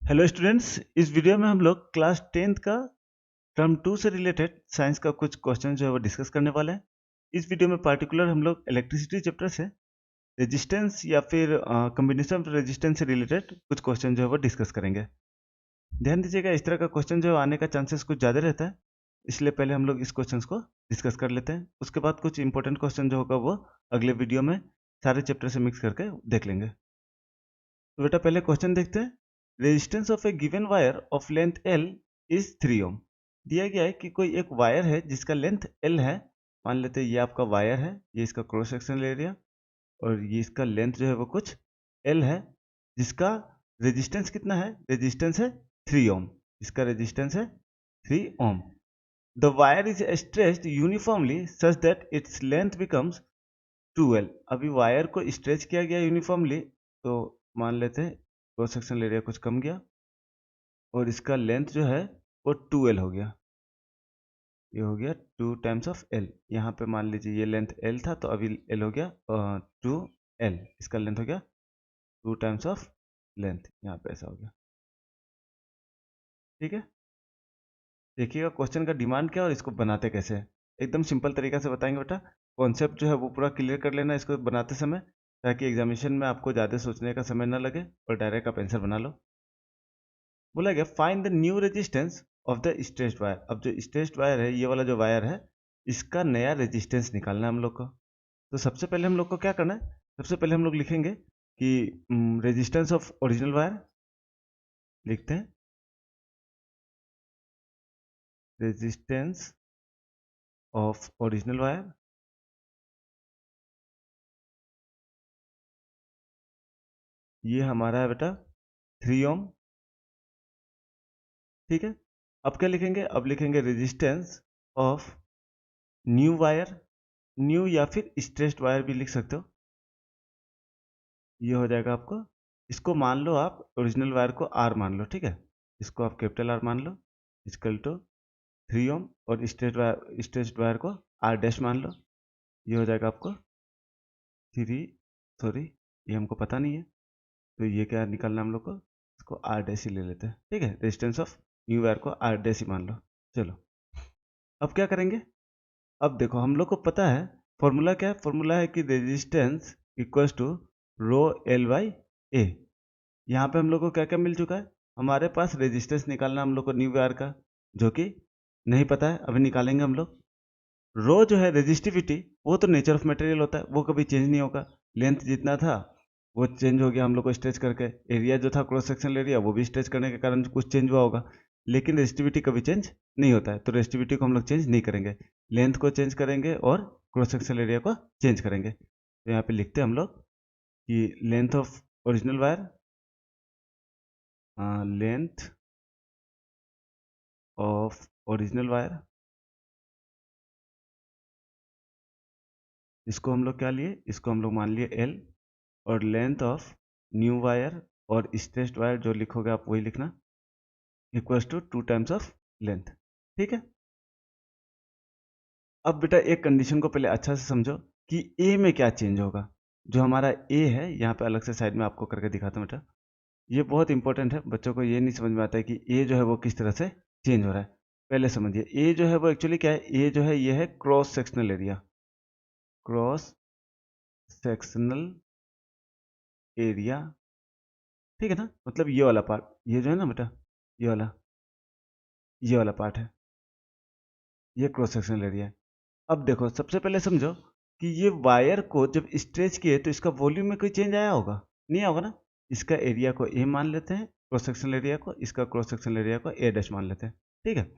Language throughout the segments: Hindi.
हेलो स्टूडेंट्स, इस वीडियो में हम लोग क्लास 10th का टर्म 2 से रिलेटेड साइंस का कुछ क्वेश्चन जो है वो डिस्कस करने वाले हैं। इस वीडियो में पार्टिकुलर हम लोग इलेक्ट्रिसिटी चैप्टर से रेजिस्टेंस या फिर कम्बिनेशन ऑफ रेजिस्टेंस से रिलेटेड कुछ क्वेश्चन जो है वो डिस्कस करेंगे। ध्यान दीजिएगा, इस तरह का क्वेश्चन जो आने का चांसेस कुछ ज़्यादा रहता है, इसलिए पहले हम लोग इस क्वेश्चन को डिस्कस कर लेते हैं। उसके बाद कुछ इंपॉर्टेंट क्वेश्चन जो होगा वो अगले वीडियो में सारे चैप्टर से मिक्स करके देख लेंगे। तो बेटा पहले क्वेश्चन देखते हैं। Resistance of A given wire of length L is 3 ओम। दिया गया है कि कोई एक वायर है जिसका लेंथ L है। मान लेते हैं ये आपका वायर है, ये इसका क्रॉस सेक्शनल एरिया और ये इसका लेंथ जो है वो कुछ L है, जिसका रेजिस्टेंस कितना है? रेजिस्टेंस है 3 ओम। इसका रेजिस्टेंस है 3 ohm. The wire is stretched uniformly such that its length becomes 2L। अभी वायर को स्ट्रेच किया गया यूनिफॉर्मली, तो मान लेते हैं क्रॉस सेक्शनल एरिया कुछ कम गया और इसका लेंथ जो है वो 2L हो गया। ये हो गया 2 टाइम्स ऑफ L। यहाँ पे मान लीजिए ये लेंथ L था, तो अभी L हो गया 2L। इसका लेंथ हो गया 2 टाइम्स ऑफ लेंथ, यहाँ पे ऐसा हो गया। ठीक है, देखिएगा क्वेश्चन का डिमांड क्या है और इसको बनाते कैसे है। एकदम सिंपल तरीका से बताएंगे बेटा। कॉन्सेप्ट जो है वो पूरा क्लियर कर लेना इसको बनाते समय, ताकि एग्जामिनेशन में आपको ज़्यादा सोचने का समय ना लगे और डायरेक्ट आप आंसर बना लो। बोला गया find the new resistance of the stretched wire. अब जो स्ट्रेच्ड वायर है, ये वाला जो वायर है, इसका नया रेजिस्टेंस निकालना है हम लोग को। तो सबसे पहले हम लोग को क्या करना है? सबसे पहले हम लोग लिखेंगे कि रेजिस्टेंस ऑफ ओरिजिनल वायर लिखते हैं। रेजिस्टेंस ऑफ ओरिजिनल वायर, ये हमारा है बेटा 3 ओम। ठीक है, अब क्या लिखेंगे? अब लिखेंगे resistance of new wire. New या फिर स्ट्रेच्ड वायर भी लिख सकते हो। ये हो जाएगा आपको, इसको मान लो आप ओरिजिनल वायर को R मान लो। ठीक है, इसको आप कैपिटल R मान लो, इक्वल टू 3 ओम, और स्ट्रेच्ड वायर को R डैश मान लो। ये हो जाएगा आपको 3, सॉरी ये हमको पता नहीं है, तो ये क्या निकालना हम लोग को? इसको R डैश ही ले लेते हैं। ठीक है, रेजिस्टेंस ऑफ न्यू वायर को R डैश ही मान लो। चलो, अब क्या करेंगे? अब देखो, हम लोग को पता है फॉर्मूला क्या है। फॉर्मूला है कि resistance equals to rho L by A. यहाँ पे हम लोग को क्या क्या मिल चुका है? हमारे पास रेजिस्टेंस निकालना हम लोग को न्यू वायर का, जो कि नहीं पता है, अभी निकालेंगे हम लोग। रो जो है रेजिस्टिविटी, वो तो नेचर ऑफ मटेरियल होता है, वो कभी चेंज नहीं होगा। लेंथ जितना था वो चेंज हो गया हम लोग को स्ट्रेच करके। एरिया जो था क्रॉस सेक्शनल एरिया, वो भी स्ट्रेच करने के कारण कुछ चेंज हुआ होगा, लेकिन रेजिस्टिविटी कभी चेंज नहीं होता है, तो रेजिस्टिविटी को हम लोग चेंज नहीं करेंगे। लेंथ को चेंज करेंगे और क्रॉस सेक्शनल एरिया को चेंज करेंगे। तो यहाँ पे लिखते हैं हम लोग कि length of original wire, length of original wire, इसको हम लोग क्या लिए? इसको हम लोग मान लिए L। और लेंथ ऑफ न्यू वायर और स्ट्रेच्ड वायर जो लिखोगे आप वही लिखना, equals to 2 times of length. ठीक है, अब बेटा एक कंडीशन को पहले अच्छा से समझो कि ए में क्या चेंज होगा। जो हमारा ए है, यहाँ पे अलग से साइड में आपको करके दिखाता हूँ बेटा। ये बहुत इंपॉर्टेंट है, बच्चों को ये नहीं समझ में आता है कि ए जो है वो किस तरह से चेंज हो रहा है। पहले समझिए, ए जो है वो एक्चुअली क्या है? ए जो है ये है cross sectional area. Cross sectional area, ठीक है ना? मतलब ये वाला पार्ट, ये जो है ना बेटा, ये वाला पार्ट है, ये क्रॉस सेक्शनल एरिया है। अब देखो, सबसे पहले समझो कि ये वायर को जब स्ट्रेच किए तो इसका वॉल्यूम में कोई चेंज आया होगा? नहीं आया होगा ना। इसका एरिया को ए मान लेते हैं, क्रॉस सेक्शनल एरिया को, इसका क्रॉस सेक्शनल एरिया को ए डैश मान लेते हैं। ठीक है,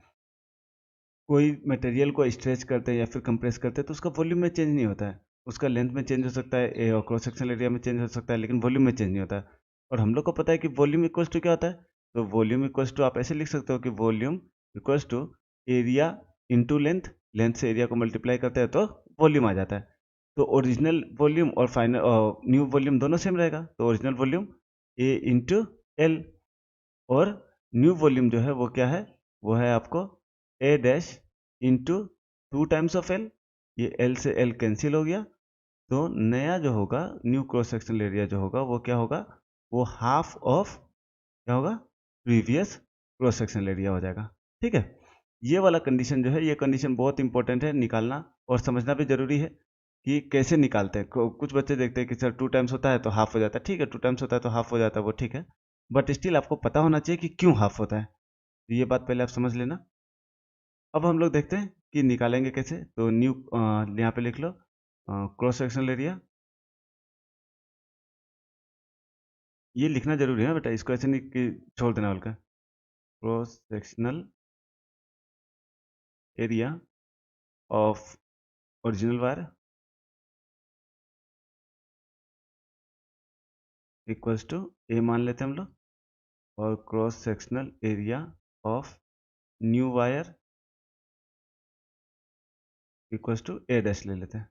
कोई मटेरियल को स्ट्रेच करते हैं या फिर कंप्रेस करते हैं तो उसका वॉल्यूम में चेंज नहीं होता है। उसका लेंथ में चेंज हो सकता है, ए और क्रॉस सेक्शनल एरिया में चेंज हो सकता है, लेकिन वॉल्यूम में चेंज नहीं होता है। और हम लोग को पता है कि वॉल्यूम इक्वल्स टू क्या होता है? तो वॉल्यूम इक्वल्स टू आप ऐसे लिख सकते हो कि volume equals to area into length. Length से एरिया को मल्टीप्लाई करते हैं तो वॉल्यूम आ जाता है। तो ओरिजिनल वॉल्यूम और फाइनल न्यू वॉल्यूम दोनों सेम रहेगा, तो original volume A into L, और न्यू वॉल्यूम जो है वो क्या है? वो है आपको A dash into 2 times of L. ये एल से एल कैंसिल हो गया, तो नया जो होगा न्यू क्रॉस सेक्शनल एरिया जो होगा वो क्या होगा? वो हाफ ऑफ क्या होगा? प्रीवियस क्रॉस सेक्शनल एरिया हो जाएगा। ठीक है, ये वाला कंडीशन जो है, ये कंडीशन बहुत इंपॉर्टेंट है, निकालना और समझना भी जरूरी है कि कैसे निकालते हैं। कुछ बच्चे देखते हैं कि सर 2 टाइम्स होता है तो हाफ हो जाता है। ठीक है, 2 टाइम्स होता है तो हाफ हो जाता है, वो ठीक है, बट स्टिल आपको पता होना चाहिए कि क्यों हाफ होता है। तो ये बात पहले आप समझ लेना। अब हम लोग देखते हैं कि निकालेंगे कैसे। तो न्यू यहाँ पे लिख लो क्रॉस सेक्शनल एरिया। ये लिखना जरूरी है बेटा, इसको ऐसे नहीं कि छोड़ देना बल्कि। Cross sectional area of original wire equals to A मान लेते हैं हम लोग, और cross sectional area of new wire equals to A dash ले लेते हैं।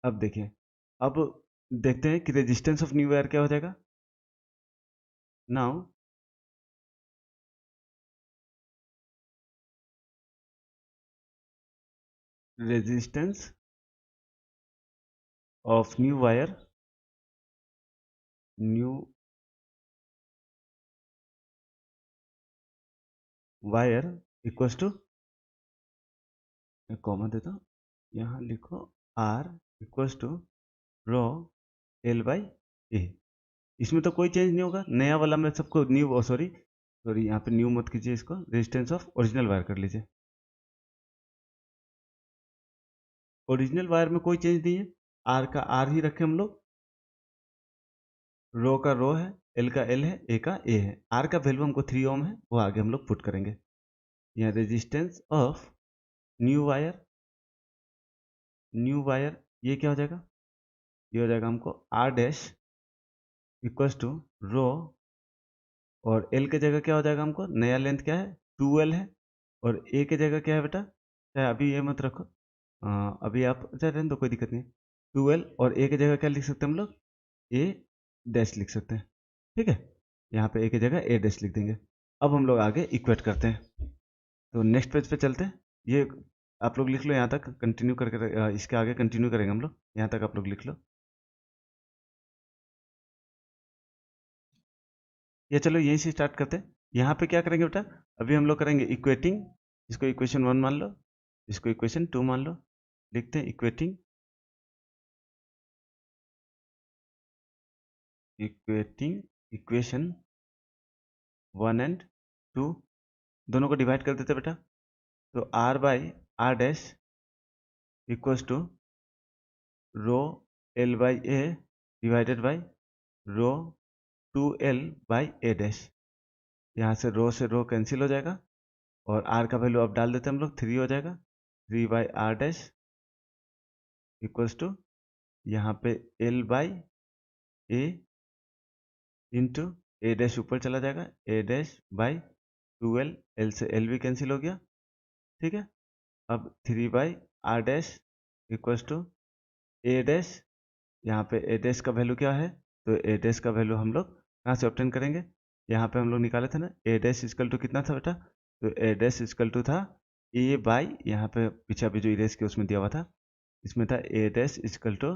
अब देखिए, अब देखते हैं कि रेजिस्टेंस ऑफ न्यू वायर क्या हो जाएगा। Now resistance of new wire equals to, comma देता हूँ, यहाँ लिखो R equals to rho L by A. इसमें तो कोई चेंज नहीं होगा, नया वाला मैं सबको न्यू, सॉरी सॉरी यहाँ पे न्यू मत कीजिए, इसको रेजिस्टेंस ऑफ ओरिजिनल वायर कर लीजिए। ओरिजिनल वायर में कोई चेंज नहीं है, आर का आर ही रखे हम लोग, रो का रो है, एल का एल है, ए का ए है। आर का वैल्यू हमको 3 ओम है, वो आगे हम लोग पुट करेंगे। यहाँ रेजिस्टेंस ऑफ न्यू वायर, ये क्या हो जाएगा, ये हो जाएगा हमको आर डैश इक्वल्स टू रो, और एल के जगह क्या हो जाएगा, हमको नया लेंथ क्या है 2L है, और ए के जगह क्या है बेटा, चाहे अभी ये मत रखो, अभी आप चाहे रहने दो, कोई दिक्कत नहीं। 2L और ए की जगह क्या लिख सकते हैं हम लोग, ए डैश लिख सकते हैं। ठीक है, यहाँ पे ए की जगह ए डैश लिख देंगे। अब हम लोग आगे इक्वेट करते हैं। तो नेक्स्ट पेज पे चलते हैं। ये आप लोग लिख लो यहाँ तक, कंटिन्यू करके इसके आगे कंटिन्यू करेंगे हम लोग, यहाँ तक आप लोग लिख लो। या चलो यहीं से स्टार्ट करते हैं। यहाँ पे क्या करेंगे बेटा, अभी हम लोग करेंगे इक्वेटिंग, इसको इक्वेशन 1 मान लो, इसको इक्वेशन 2 मान लो। लिखते हैं इक्वेटिंग इक्वेशन 1 एंड 2, दोनों को डिवाइड कर देते बेटा। तो R by R dash equals to rho L by A divided by rho 2L by A dash. यहाँ से रो कैंसिल हो जाएगा, और आर का वैल्यू अब डाल देते हैं हम लोग, 3 हो जाएगा, 3 by R dash equals to यहाँ पे L by A into A dash ऊपर चला जाएगा, A dash by 2L, L से एल भी कैंसिल हो गया। ठीक है, अब 3 by R dash equals to A dash, यहाँ पे ए डैश का वैल्यू क्या है, तो ए डैश का वैल्यू हम लोग कहाँ से ऑब्टेन करेंगे, यहाँ पे हम लोग निकाले थे ना, ए डैश इजकल टू कितना था बेटा, तो ए डैश इजकल टू था ए बाई, यहाँ पे पीछे अभी जो इरेज के उसमें दिया हुआ था, इसमें था A dash equal to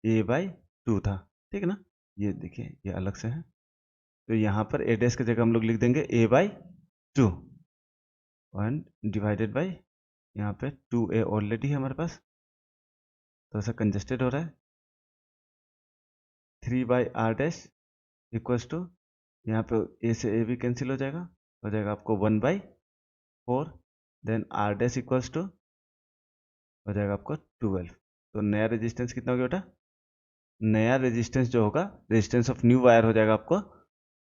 A by 2 था। ठीक है ना, ये देखिए ये अलग से है, तो यहाँ पर ए डैश की जगह हम लोग लिख देंगे ए बाई 2 एंड डिवाइडेड बाई, यहाँ पे 2A ऑलरेडी है हमारे पास, तो ऐसा कंजस्टेड हो रहा है, 3 by R dash equals to, यहाँ पे ए से ए भी कैंसिल हो जाएगा आपको 1/4, then R dash equals to हो जाएगा आपको 12। तो नया रेजिस्टेंस कितना हो गया बेटा, नया रेजिस्टेंस जो होगा, रेजिस्टेंस ऑफ न्यू वायर हो जाएगा आपको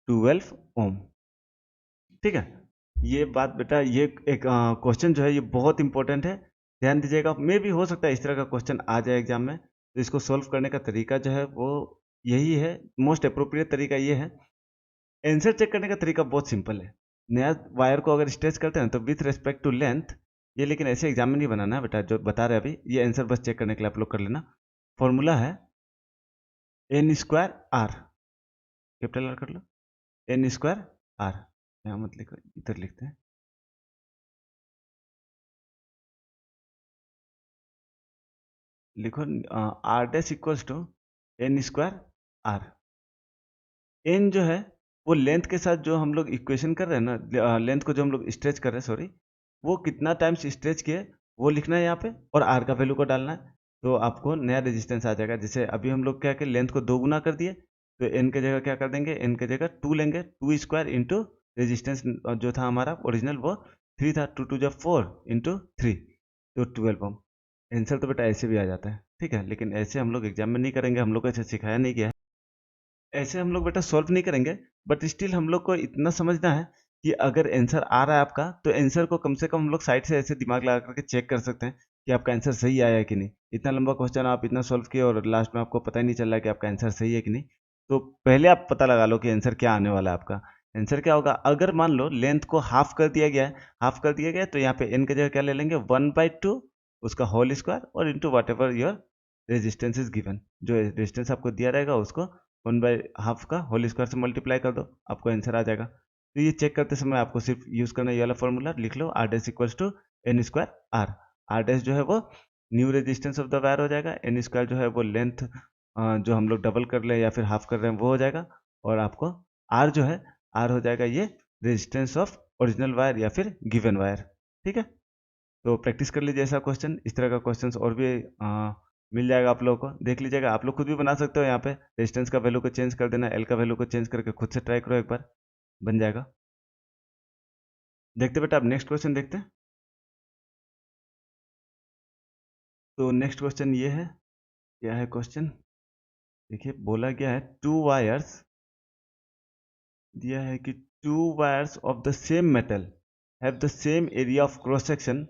12 ओम। ठीक है, ये बात बेटा, ये एक क्वेश्चन जो है ये बहुत इंपॉर्टेंट है, ध्यान दीजिएगा। मे भी हो सकता है इस तरह का क्वेश्चन आ जाए एग्जाम में, तो इसको सोल्व करने का तरीका जो है वो यही है, मोस्ट अप्रोप्रिएट तरीका ये है। आंसर चेक करने का तरीका बहुत सिंपल है। नया वायर को अगर स्ट्रेच करते हैं तो विथ रेस्पेक्ट टू लेंथ, ये लेकिन ऐसे एग्जाम में नहीं बनाना है बेटा, जो बता रहे अभी ये आंसर बस चेक करने के लिए आप लोग कर लेना। फॉर्मूला है n square R, capital R कर लो, एन स्क्वायर आर, यहाँ मत लिखो इधर लिखते हैं, लिखो R dash equals to n square R. N जो है वो लेंथ के साथ जो हम लोग इक्वेशन कर रहे हैं ना, लेंथ को जो हम लोग स्ट्रेच कर रहे हैं, सॉरी, वो कितना टाइम्स स्ट्रेच किए वो लिखना है यहाँ पे, और आर का वैल्यू को डालना है। तो आपको नया रेजिस्टेंस आ जाएगा। जैसे अभी हम लोग क्या कि लेंथ को 2 गुना कर दिए, तो एन के जगह क्या कर देंगे, एन के जगह 2 लेंगे, 2 स्क्वायर इंटू रेजिस्टेंस जो था हमारा ओरिजिनल वो 3 था, 2 2 जा 4 इंटू 3, तो 12 ओम। आंसर तो बेटा ऐसे भी आ जाता है, ठीक है, लेकिन ऐसे हम लोग एग्जाम में नहीं करेंगे, हम लोग को ऐसे सिखाया नहीं गया है। ऐसे हम लोग बेटा सॉल्व नहीं करेंगे, बट स्टिल हम लोग को इतना समझना है कि अगर आंसर आ रहा है आपका, तो आंसर को कम से कम हम लोग साइड से ऐसे दिमाग लगा करके चेक कर सकते हैं कि आपका आंसर सही आया है कि नहीं। इतना लंबा क्वेश्चन आप इतना सॉल्व किए और लास्ट में आपको पता ही नहीं चल रहा है कि आपका आंसर सही है कि नहीं। तो पहले आप पता लगा लो कि आंसर क्या आने वाला है आपका। आंसर क्या होगा, अगर मान लो लेंथ को हाफ कर दिया गया है, हाफ कर दिया गया है, तो यहाँ पे एन की जगह क्या ले लेंगे, 1/2 उसका होल स्क्वायर और into what ever your resistance is given. जो रेजिस्टेंस आपको दिया रहेगा उसको 1/2 का होल स्क्वायर से मल्टीप्लाई कर दो, आपको आंसर आ जाएगा। तो ये चेक करते समय आपको सिर्फ यूज करना है ये वाला फॉर्मूला, लिख लो R dash equals to n square R. R dash जो है वो new resistance of the wire हो जाएगा, एन स्क्वायर जो है वो लेंथ जो हम लोग डबल कर ले या फिर हाफ कर रहे हैं वो हो जाएगा, और आपको आर जो है, आर हो जाएगा ये रेजिस्टेंस ऑफ ओरिजिनल वायर या फिर गिवन वायर। ठीक है, तो प्रैक्टिस कर लीजिए ऐसा क्वेश्चन, इस तरह का क्वेश्चन और भी मिल जाएगा आप लोगों को, देख लीजिएगा। आप लोग खुद भी बना सकते हो, यहाँ पे रेजिस्टेंस का वैल्यू को चेंज कर देना, एल का वैल्यू को चेंज करके खुद से ट्राई करो एक बार, बन जाएगा। देखते बेटा, अब नेक्स्ट क्वेश्चन देखते हैं। तो नेक्स्ट क्वेश्चन ये है, क्या है क्वेश्चन, देखिए बोला गया है टू वायर्स, दिया है कि two wires of the same metal have the same area of cross section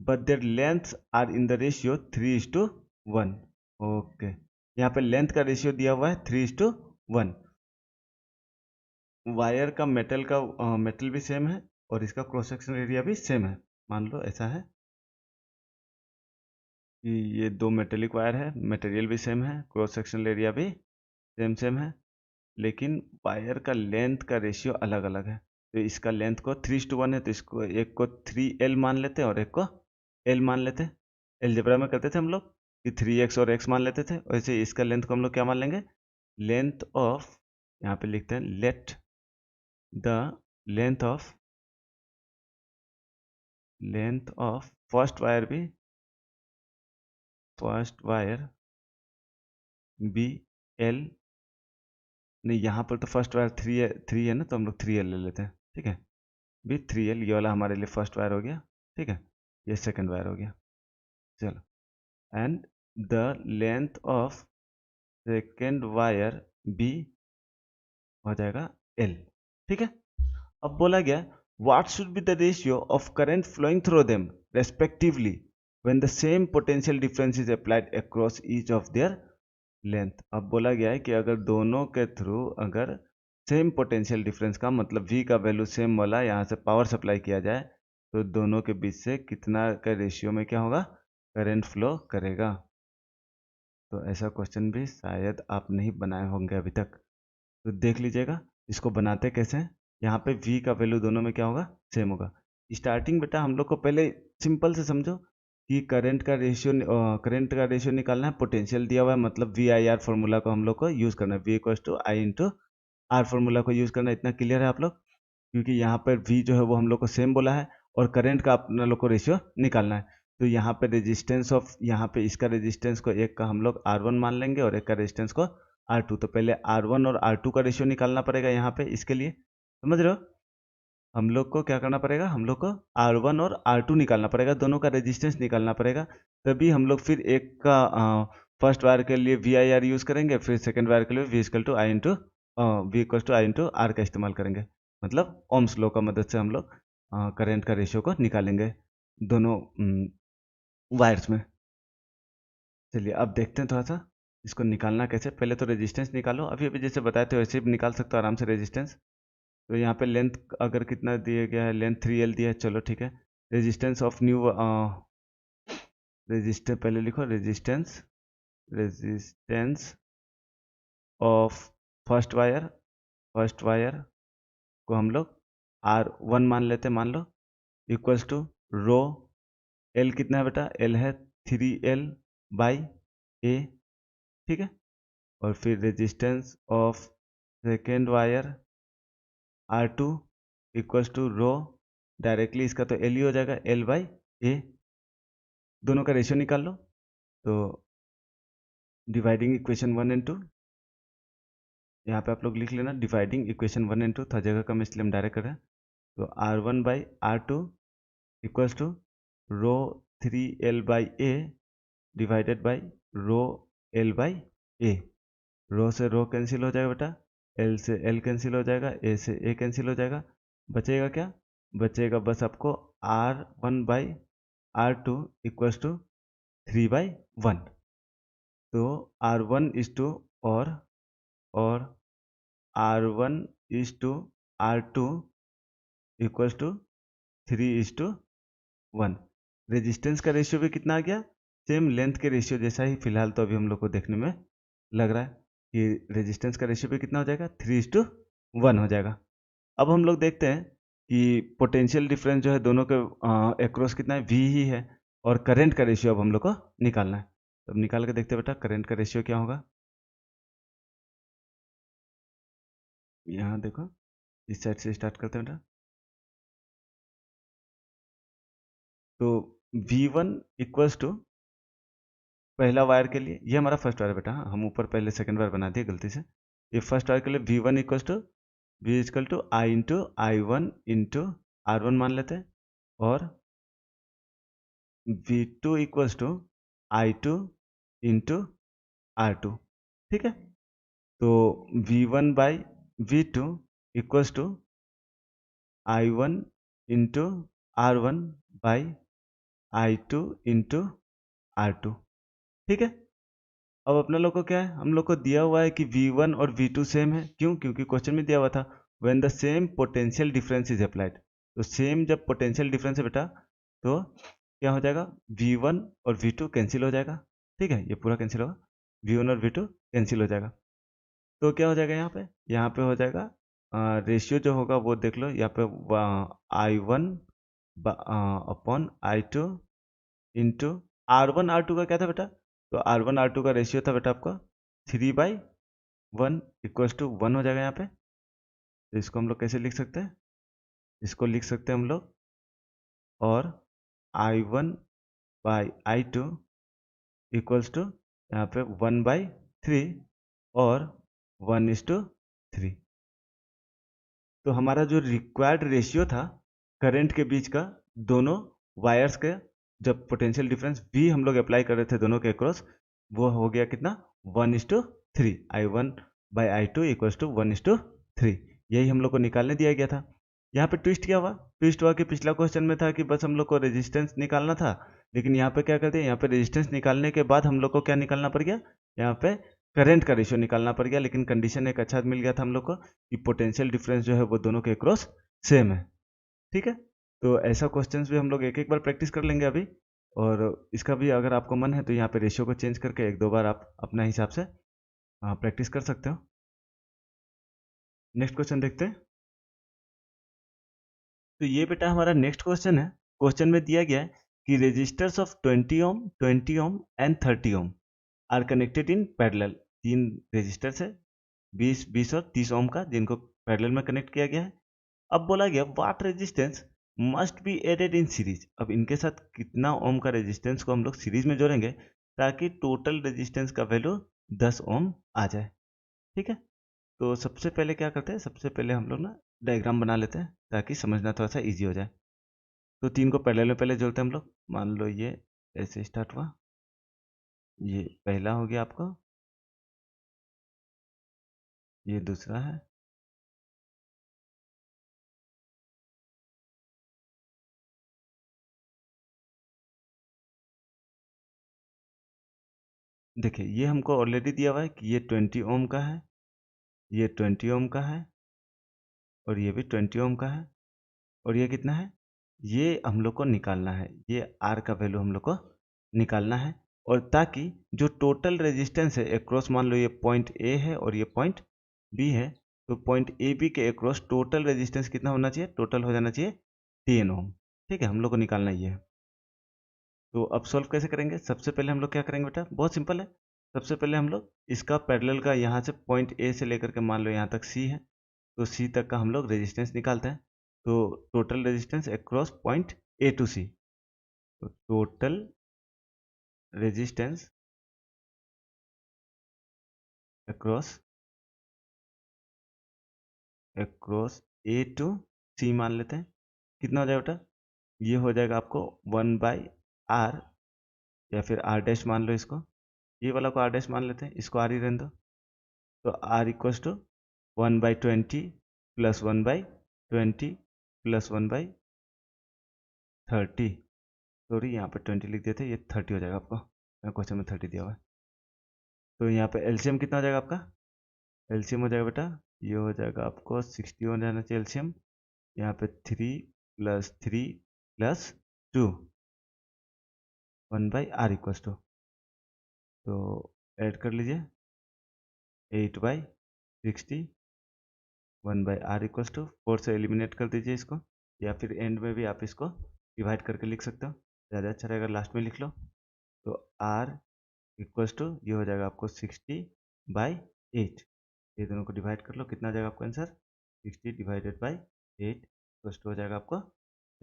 but their lengths are in the ratio 3:1। Okay, यहाँ पे लेंथ का रेशियो दिया हुआ है 3:1। वायर का मेटल भी सेम है और इसका क्रॉस सेक्शन एरिया भी सेम है। मान लो ऐसा है कि ये दो मेटेलिक वायर है, मटेरियल भी सेम है, क्रॉस सेक्शनल एरिया भी सेम सेम है, लेकिन वायर का लेंथ का रेशियो अलग अलग है। तो इसका लेंथ को 3:1 है, तो इसको एक को 3L मान लेते हैं और एक को L मान लेते हैं। एलजेब्रा में करते थे हम लोग कि 3x और x मान लेते थे, वैसे इसका लेंथ को हम लोग क्या मान लेंगे, लेंथ ऑफ, यहाँ पे लिखते हैं let the length of first wire be L, नहीं यहाँ पर तो फर्स्ट वायर 3 है ना, तो हम लोग 3L ले लेते हैं, ठीक है, भी 3L, ये वाला हमारे लिए फर्स्ट वायर हो गया, ठीक है, ये सेकंड वायर हो गया। चलो, and the length of second wire be हो जाएगा L, ठीक है। अब बोला गया what should be the ratio of current flowing through them respectively when the same potential difference is applied across each of their length. अब बोला गया है कि अगर दोनों के थ्रू अगर सेम पोटेंशियल डिफरेंस का मतलब V का वैल्यू सेम वाला यहाँ से पावर सप्लाई किया जाए, तो दोनों के बीच से कितना का रेशियो में क्या होगा, करंट फ्लो करेगा। तो ऐसा क्वेश्चन भी शायद आप नहीं बनाए होंगे अभी तक, तो देख लीजिएगा इसको बनाते कैसे हैं। यहाँ पे V का वैल्यू दोनों में क्या होगा, सेम होगा। स्टार्टिंग बेटा हम लोग को पहले सिंपल से समझो कि करंट का रेशियो निकालना है, पोटेंशियल दिया हुआ है, मतलब VIR फार्मूला को हम लोग को यूज़ करना है, V=I/R फार्मूला को यूज़ करना है। इतना क्लियर है आप लोग, क्योंकि यहाँ पर V जो है वो हम लोग को सेम बोला है और करंट का अपना लोग को रेशियो निकालना है। तो यहाँ पे रेजिस्टेंस ऑफ, यहाँ पे इसका रेजिस्टेंस को एक का हम लोग R1 मान लेंगे और एक का रेजिस्टेंस को R2। तो पहले R1 और R2 का रेशियो निकालना पड़ेगा यहाँ पे, इसके लिए समझ रहे हो, हम लोग को क्या करना पड़ेगा, हम लोग को R1 और R2 निकालना पड़ेगा, दोनों का रेजिस्टेंस निकालना पड़ेगा। तभी हम लोग फिर एक का फर्स्ट वायर के लिए VIR यूज़ करेंगे, फिर सेकंड वायर के लिए V=I/R का इस्तेमाल करेंगे, मतलब ओम्स लॉ का मदद से हम लोग करंट का रेशियो को निकालेंगे दोनों वायर्स में। चलिए अब देखते हैं थोड़ा सा इसको निकालना कैसे। पहले तो रेजिस्टेंस निकालो, अभी अभी जैसे बताए थे वैसे भी निकाल सकते हो आराम से रेजिस्टेंस। तो यहाँ पे लेंथ अगर कितना दिया गया है, लेंथ 3L दिया है, चलो ठीक है। रेजिस्टेंस ऑफ न्यू रेजिस्टेंस पहले लिखो, रेजिस्टेंस ऑफ फर्स्ट वायर को हम लोग R1 मान लेते हैं, मान लो, इक्वल्स टू रो, L कितना है बेटा, L है 3L/A, ठीक है। और फिर resistance of second wire R2 equals to rho, directly इसका तो L ही हो जाएगा, L बाई ए, दोनों का रेशियो निकाल लो। तो डिवाइडिंग इक्वेशन 1 एंड 2, यहाँ पे आप लोग लिख लेना डिवाइडिंग इक्वेशन 1 एंड 2, था जगह कम इसलिए हम डायरेक्ट कर रहे हैं। तो R1 by R2 equals to rho 3L by A divided by rho L by A. Rho से रो कैंसिल हो जाएगा बेटा, L से L कैंसिल हो जाएगा, A से A कैंसिल हो जाएगा, बचेगा क्या? बचेगा बस आपको R1 by R2 equals to 3 by 1। तो R1 इज टू और R1 is to R2 equals to 3 is to 1। Resistance का रेशियो भी कितना आ गया? सेम लेंथ के रेशियो जैसा ही फिलहाल तो अभी हम लोग को देखने में लग रहा है कि रेजिस्टेंस का रेशियो भी कितना हो जाएगा? 3:1 हो जाएगा। अब हम लोग देखते हैं कि पोटेंशियल डिफरेंस जो है दोनों के एक्रॉस कितना है? V ही है, और करंट का रेशियो अब हम लोग को निकालना है। तो अब निकाल के देखते हैं बेटा करंट का रेशियो क्या होगा। यहाँ देखो, इस साइड से स्टार्ट करते हैं बेटा। तो V1 इक्वल्स टू, पहला वायर के लिए, ये हमारा फर्स्ट वायर बेटा, हम ऊपर पहले सेकंड वायर बना दिए गलती से। ये फर्स्ट वायर के लिए V1 equals to V equal to I into I1 into R1 मान लेते हैं, और V2 equals to I2 into R2। ठीक है, तो V1 by V2 equals to I1 into R1 by I2 into R2। ठीक है, अब अपने लोग को क्या है? हम लोग को दिया हुआ है कि V1 और V2 सेम है। क्यों? क्योंकि क्वेश्चन में दिया हुआ था when the same potential difference is applied. तो सेम जब पोटेंशियल डिफरेंस है बेटा, तो क्या हो जाएगा? V1 और V2 कैंसिल हो जाएगा। ठीक है, ये पूरा कैंसिल होगा, V1 और V2 कैंसिल हो जाएगा। तो क्या हो जाएगा यहाँ पे? यहाँ पे हो जाएगा रेशियो जो होगा वो देख लो, यहाँ पे I1 upon I2 into R1 R2 का क्या था बेटा? तो R1 R2 का रेशियो था बेटा आपका 3/1 इक्वल्स टू 1 हो जाएगा यहाँ पे। तो इसको हम लोग कैसे लिख सकते हैं? इसको लिख सकते हैं हम लोग, और I1 by I2 equals to यहाँ पे 1/3 और 1:3। तो हमारा जो रिक्वायर्ड रेशियो था करंट के बीच का, दोनों वायर्स के जब पोटेंशियल डिफरेंस V हम लोग अप्लाई कर रहे थे दोनों के अक्रॉस, वो हो गया कितना? 1:3। I1 by I2 equals to 1:3। यही हम लोग को निकालने दिया गया था। यहाँ पे ट्विस्ट क्या हुआ? ट्विस्ट हुआ कि पिछला क्वेश्चन में था कि बस हम लोग को रेजिस्टेंस निकालना था, लेकिन यहाँ पे क्या करते हैं? यहाँ पे रेजिस्टेंस निकालने के बाद हम लोग को क्या निकालना पड़ गया? यहाँ पे करंट का रेशियो निकालना पड़ गया। लेकिन कंडीशन एक अच्छा मिल गया था हम लोग को कि पोटेंशियल डिफरेंस जो है वो दोनों के क्रॉस सेम है। ठीक है, तो ऐसा क्वेश्चंस भी हम लोग एक एक बार प्रैक्टिस कर लेंगे अभी, और इसका भी अगर आपको मन है तो यहाँ पे रेशियो को चेंज करके एक दो बार आप अपना हिसाब से प्रैक्टिस कर सकते हो। नेक्स्ट क्वेश्चन देखते हैं। तो ये बेटा हमारा नेक्स्ट क्वेश्चन है। क्वेश्चन में दिया गया है कि resistors of 20 ohm, 20 ohm and 30 ohm are connected in parallel. तीन रेजिस्टर्स है 20, 20 और 30 ओम का, जिनको पैरेलल में कनेक्ट किया गया है। अब बोला गया what resistance must be added in series. अब इनके साथ कितना ओम का रेजिस्टेंस को हम लोग सीरीज में जोड़ेंगे ताकि टोटल रेजिस्टेंस का वैल्यू 10 ओम आ जाए। ठीक है, तो सबसे पहले क्या करते हैं? सबसे पहले हम लोग ना डायग्राम बना लेते हैं ताकि समझना थोड़ा सा इजी हो जाए। तो तीन को पैरेलल में पहले जोड़ते हैं हम लोग। मान लो ये ऐसे स्टार्ट हुआ, ये पहला हो गया आपका, ये दूसरा है, देखिए ये हमको ऑलरेडी दिया हुआ है कि ये 20 ओम का है, ये 20 ओम का है, और ये भी 20 ओम का है, और ये कितना है? ये हम लोग को निकालना है, ये आर का वैल्यू हम लोग को निकालना है। और ताकि जो टोटल रेजिस्टेंस है एक्रॉस, मान लो ये पॉइंट ए है और ये पॉइंट बी है, तो पॉइंट ए बी के एक्रॉस टोटल रेजिस्टेंस कितना होना चाहिए? टोटल हो जाना चाहिए 10 ओम। ठीक है, हम लोग को निकालना ये है। तो अब सॉल्व कैसे करेंगे? सबसे पहले हम लोग क्या करेंगे बेटा? बहुत सिंपल है। सबसे पहले हम लोग इसका पैरेलल का यहाँ से पॉइंट ए से लेकर के मान लो यहाँ तक सी है, तो सी तक का हम लोग रेजिस्टेंस निकालते हैं। तो total resistance across point A to C, तो total resistance across A to C मान लेते हैं। कितना हो जाएगा बेटा? ये हो जाएगा आपको 1/r, या फिर आर डैश मान लो इसको। ये वाला को आर डैश मान लेते हैं, इसको आर ही रहने दो। तो R equals to 1/20 plus 1/20 plus 1/30। Sorry, यहाँ पे 20 लिख देते, ये 30 हो जाएगा आपको, क्वेश्चन में 30 दिया हुआ है। तो यहाँ पे एलसीएम कितना हो जाएगा आपका? एलसीएम हो जाएगा बेटा, ये हो जाएगा आपको 60 हो जाना चाहिए एलसीएम। यहाँ पे 3 प्लस 2 1/r इक्वल्स टू, तो ऐड कर लीजिए 8/60 1/r इक्वल्स टू 4 से एलिमिनेट कर दीजिए इसको, या फिर एंड में भी आप इसको डिवाइड करके लिख सकते हो, ज़्यादा अच्छा रहेगा लास्ट में लिख लो। तो r इक्वल्स टू ये हो जाएगा आपको 60/8, ये दोनों को डिवाइड कर लो, कितना आ जाएगा आपका answer? 60 divided by 8 equals to हो जाएगा आपको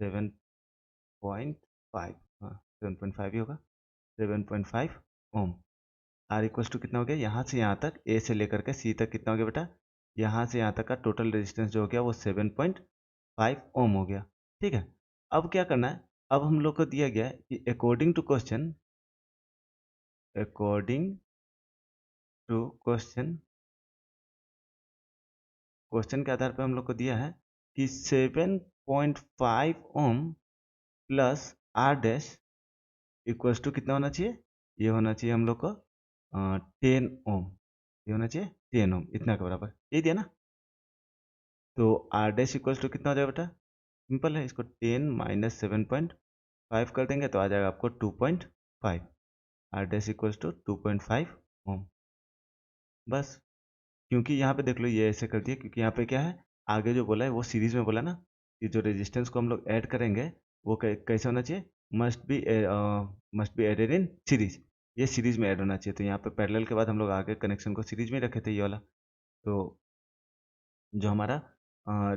7.5, हाँ 7.5 ही होगा, 7.5 ओम। आर इक्वल्स टू कितना हो गया? यहाँ से यहाँ तक, ए से लेकर के सी तक कितना हो गया बेटा? यहाँ से यहाँ तक का टोटल रेजिस्टेंस जो हो गया वो 7.5 ओम हो गया। ठीक है, अब क्या करना है? अब हम लोग को दिया गया है कि अकॉर्डिंग टू क्वेश्चन क्वेश्चन के आधार पर हम लोग को दिया है कि 7.5 ohm plus R dash equals to कितना होना चाहिए? ये होना चाहिए हम लोग को 10 ओम, ये होना चाहिए 10 ओम, इतना के बराबर, ये दिया ना। तो आर डैश इक्वल्स टू कितना हो जाएगा बेटा? सिंपल है, इसको 10 माइनस 7.5 कर देंगे तो आ जाएगा आपको 2.5। आर डैश इक्वल्स टू 2.5 ओम। बस, क्योंकि यहाँ पे देख लो ये ऐसे कर दिया, क्योंकि यहाँ पे क्या है, आगे जो बोला है वो सीरीज में बोला ना कि जो रेजिस्टेंस को हम लोग ऐड करेंगे वो कैसे होना चाहिए? Must be added in series, ये सीरीज में ऐड होना चाहिए। तो यहाँ पे पैरेलल के बाद हम लोग आगे कनेक्शन को सीरीज में रखे थे ये वाला। तो जो हमारा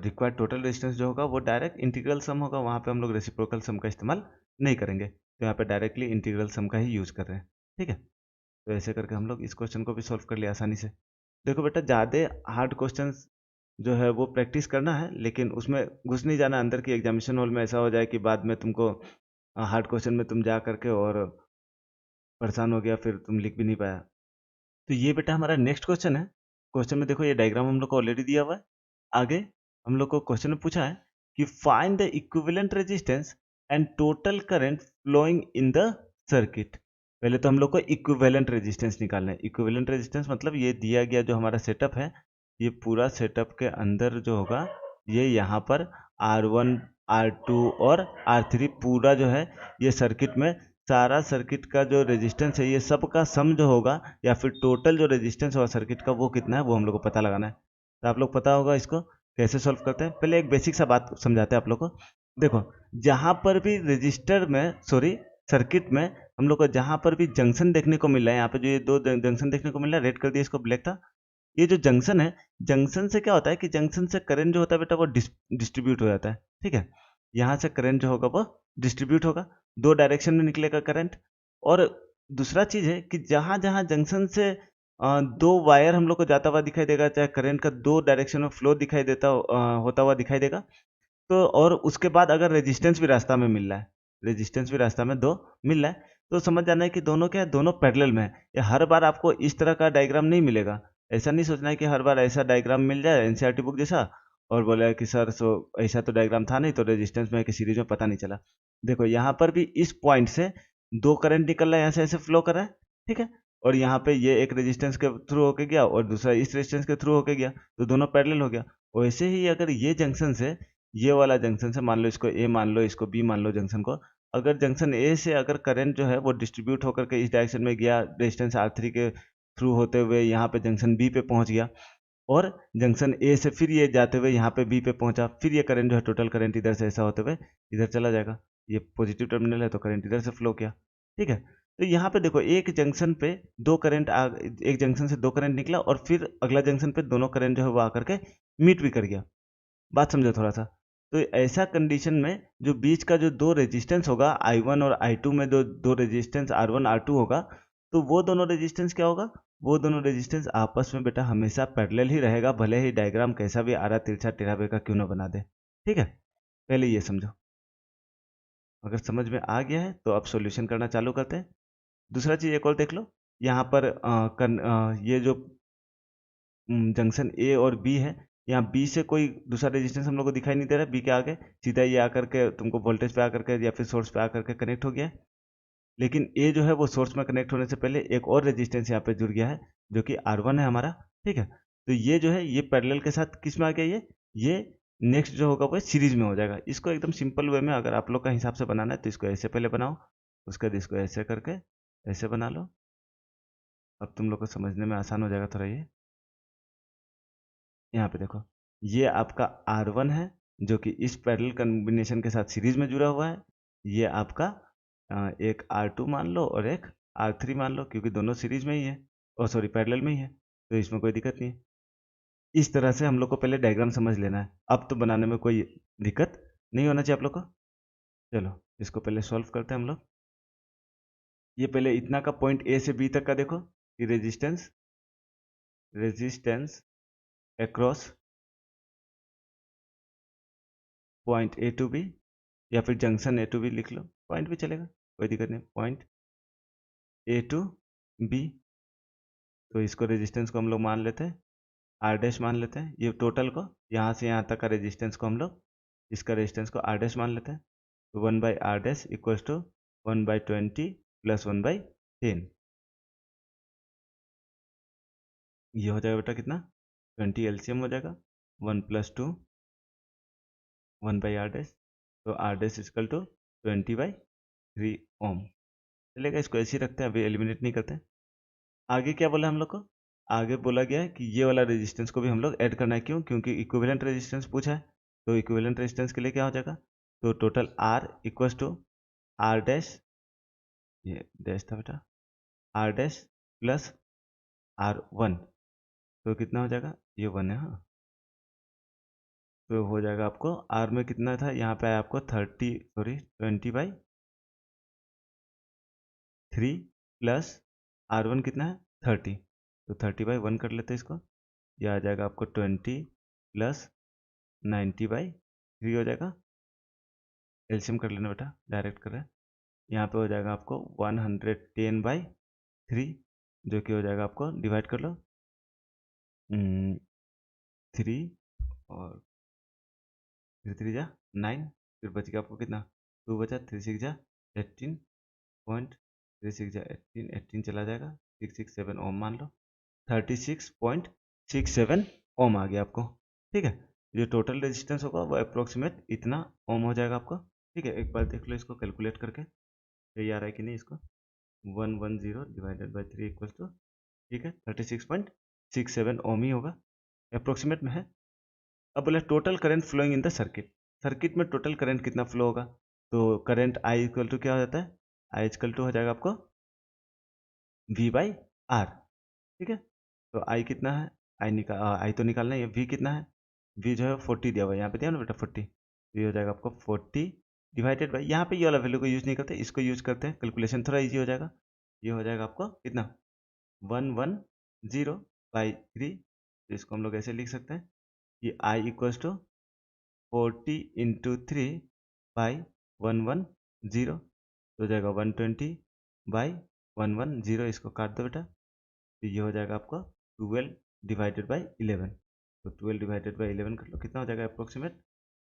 रिक्वायर्ड टोटल रेजिस्टेंस जो होगा वो डायरेक्ट इंटीग्रल सम होगा, वहाँ पे हम लोग रेसिप्रोकल सम का इस्तेमाल नहीं करेंगे, तो यहाँ पे डायरेक्टली इंटीग्रल सम का ही यूज़ कर रहे हैं। ठीक है, तो ऐसे करके हम लोग इस क्वेश्चन को भी सॉल्व कर लिया आसानी से। देखो बेटा, ज़्यादा हार्ड क्वेश्चंस जो है वो प्रैक्टिस करना है, लेकिन उसमें घुस नहीं जाना अंदर की एग्जामिनेशन हॉल में, ऐसा हो जाए कि बाद में तुमको हार्ड क्वेश्चन में तुम जा करके और परेशान हो गया, फिर तुम लिख भी नहीं पाया। तो ये बेटा हमारा नेक्स्ट क्वेश्चन है। क्वेश्चन में देखो ये डायग्राम हम लोग को ऑलरेडी दिया हुआ है। आगे हम लोग को क्वेश्चन में पूछा है कि find the equivalent resistance and total current flowing in the circuit. पहले तो हम लोग को इक्विवेलेंट रेजिस्टेंस निकालना है। इक्विवेलेंट रेजिस्टेंस मतलब ये दिया गया जो हमारा सेटअप है, ये पूरा सेटअप के अंदर जो होगा, ये यहाँ पर R1 R2 और R3 पूरा जो है ये सर्किट में सारा सर्किट का जो रेजिस्टेंस है ये सब का सम जो होगा, या फिर टोटल जो रेजिस्टेंस होगा सर्किट का वो कितना है वो हम लोग को पता लगाना है। तो आप लोग पता होगा इसको कैसे सॉल्व करते हैं। पहले एक बेसिक सा बात समझाते हैं आप लोग को। देखो, जहाँ पर भी रजिस्टर में सर्किट में हम लोग को जहाँ पर भी जंक्शन देखने को मिल रहा है, यहाँ पे जो ये दो जंक्शन देखने को मिल रहा है, रेड कर दिया इसको, ब्लैक था, ये जो जंक्शन है, जंक्शन से क्या होता है कि जंक्शन से करंट जो होता है बेटा वो डिस्ट्रीब्यूट हो जाता है। ठीक है, यहाँ से करंट जो होगा वो डिस्ट्रीब्यूट होगा, दो डायरेक्शन में निकलेगा करंट। और दूसरा चीज है कि जहाँ जहाँ जंक्शन से दो वायर हम लोग को जाता हुआ दिखाई देगा, चाहे करंट का दो डायरेक्शन में फ्लो दिखाई देता होता हुआ दिखाई देगा, तो और उसके बाद अगर रेजिस्टेंस भी रास्ता में मिल रहा है, रेजिस्टेंस भी रास्ता में दो मिल रहा है, तो समझ जाना है कि दोनों क्या है, दोनों पैरेलल में है। या हर बार आपको इस तरह का डायग्राम नहीं मिलेगा, ऐसा नहीं सोचना है कि हर बार ऐसा डायग्राम मिल जाए एनसीईआरटी बुक जैसा और बोले कि सर ऐसा तो डायग्राम था नहीं, तो रेजिस्टेंस में कि सीरीज में पता नहीं चला। देखो यहाँ पर भी इस पॉइंट से दो करंट निकल रहा है, यहाँ से ऐसे फ्लो कर रहा है। ठीक है, और यहाँ पे ये एक रेजिस्टेंस के थ्रू होके गया और दूसरा इस रेजिस्टेंस के थ्रू होके गया, तो दोनों पैरेलल हो गया। वैसे ही अगर ये जंक्शन से, ये वाला जंक्शन से, मान लो इसको ए मान लो, इसको बी मान लो जंक्शन को, अगर जंक्शन ए से अगर करंट जो है वो डिस्ट्रीब्यूट होकर के इस डायरेक्शन में गया, रेजिस्टेंस R3 के थ्रू होते हुए यहाँ पे जंक्शन बी पे पहुंच गया, और जंक्शन ए से फिर ये जाते हुए यहाँ पे बी पे पहुंचा, फिर ये करंट जो है टोटल करंट इधर से ऐसा होते हुए इधर चला जाएगा। ये पॉजिटिव टर्मिनल है तो करंट इधर से फ्लो किया। ठीक है, तो यहाँ पे देखो एक जंक्शन पे एक जंक्शन से दो करंट निकला और फिर अगला जंक्शन पे दोनों करंट जो है वो आकर के मीट भी कर गया। बात समझो थोड़ा सा। तो ऐसा कंडीशन में जो बीच का जो दो रेजिस्टेंस होगा I1 और I2 में दो दो रेजिस्टेंस R1 R2 होगा, तो वो दोनों रेजिस्टेंस क्या होगा, वो दोनों रेजिस्टेंस आपस में बेटा हमेशा पैरेलल ही रहेगा, भले ही डायग्राम कैसा भी आरा तिरछा टेढ़ा बेका क्यों ना बना दे। ठीक है, पहले ये समझो। अगर समझ में आ गया है तो अब सॉल्यूशन करना चालू करते हैं। दूसरा चीज एक और देख लो, यहाँ पर ये जो जंक्शन ए और बी है, यहाँ बी से कोई दूसरा रेजिस्टेंस हम लोग को दिखाई नहीं दे रहा है, बी के आगे सीधा ये आकर के तुमको वोल्टेज पे आकर के या फिर सोर्स पे आकर के कनेक्ट हो गया है। लेकिन ए जो है वो सोर्स में कनेक्ट होने से पहले एक और रेजिस्टेंस यहाँ पे जुड़ गया है जो कि R1 है हमारा। ठीक है, तो ये जो है ये पैरेलल के साथ किस में आ गया, ये नेक्स्ट जो होगा वो सीरीज में हो जाएगा। इसको एकदम सिंपल वे में अगर आप लोग का हिसाब से बनाना है तो इसको ऐसे पहले बनाओ, उसके बाद इसको ऐसे करके ऐसे बना लो। अब तुम लोग को समझने में आसान हो जाएगा थोड़ा। ये यहाँ पे देखो, ये आपका R1 है जो कि इस पैरेलल कॉम्बिनेशन के साथ सीरीज में जुड़ा हुआ है। ये आपका एक R2 मान लो और एक R3 मान लो, क्योंकि दोनों सीरीज में ही है, और सॉरी पैरेलल में ही है, तो इसमें कोई दिक्कत नहीं है। इस तरह से हम लोग को पहले डायग्राम समझ लेना है, अब तो बनाने में कोई दिक्कत नहीं होना चाहिए आप लोग को। चलो इसको पहले सॉल्व करते हैं हम लोग। ये पहले इतना का पॉइंट ए से बी तक का देखो कि resistance across point A to B, या फिर जंक्शन ए टू बी लिख लो, पॉइंट भी चलेगा कोई दिक्कत नहीं, पॉइंट ए टू बी। तो इसको रेजिस्टेंस को हम लोग मान लेते हैं आर डैश मान लेते हैं, ये टोटल को यहाँ से यहाँ तक का रेजिस्टेंस को हम लोग इसका रेजिस्टेंस को आर डैश मान लेते हैं। तो 1/r dash equals to 1/20 plus 1/10। ये हो जाएगा बेटा कितना, 20 एलसीएम हो जाएगा, 1 + 2 1/r डैश, तो आर डैश इक्वल टू 20/3 ओम। चलेगा, इसको ऐसे ही रखते हैं, अभी एलिमिनेट नहीं करते। आगे क्या बोला हम लोग को, आगे बोला गया है कि ये वाला रेजिस्टेंस को भी हम लोग ऐड करना है। क्यों, क्योंकि इक्विवेलेंट रेजिस्टेंस पूछा है, तो इक्विवेलेंट रेजिस्टेंस के लिए क्या हो जाएगा, तो total R equals to R dash, ये डैश था बेटा, आर डैश प्लस R1, तो कितना हो जाएगा, ये 1 है हाँ, तो हो जाएगा आपको R में कितना था, यहाँ पे आया आपको 20/3 प्लस R1 कितना है 30, तो 30/1 कर लेते हैं इसको, ये आ जाएगा आपको 20 प्लस 90/3 हो जाएगा। एलसीएम कर लेना बेटा, डायरेक्ट कर रहे हैं। यहाँ पे हो जाएगा आपको 110/3, जो कि हो जाएगा आपको डिवाइड कर लो 3 और 3 जा 9, फिर बच गया आपको कितना 2 बचा, 3 6 जा 18.36 जा 18 चला जाएगा 667 ओम मान लो, 36.67 ओम आ गया आपको। ठीक है, जो टोटल रेजिस्टेंस होगा वो अप्रोक्सीमेट इतना ओम हो जाएगा आपको। ठीक है, एक बार देख लो इसको कैलकुलेट करके सही आ रहा है कि नहीं। इसको 110 डिवाइडेड बाई 3 इक्वल्स टू, ठीक है 36.67 ओम ही होगा, अप्रोक्सीमेट में है। अब बोले total current flowing in the circuit, circuit में टोटल करंट कितना फ्लो होगा, तो करंट आई इक्वल टू क्या हो जाता है, आई इक्वल टू हो जाएगा आपको V/R। ठीक है, तो आई कितना है, आई तो निकालना है, V कितना है, V जो है 40 दिया हुआ है, यहाँ पे दिया ना बेटा 40, तो ये हो जाएगा आपको 40 डिवाइडेड बाई, यहाँ पे ये वाला वैल्यू को यूज़ नहीं करते, इसको यूज़ करते हैं, कैलकुलेशन थोड़ा इजी हो जाएगा। ये हो जाएगा आपको कितना 110/3, इसको हम लोग ऐसे लिख सकते हैं कि I इक्वल्स टू 40 × 3/110, तो हो जाएगा 120/110, इसको काट दो बेटा, तो ये हो जाएगा आपको 12/11, तो 12/11 कर लो, कितना हो जाएगा अप्रोक्सीमेट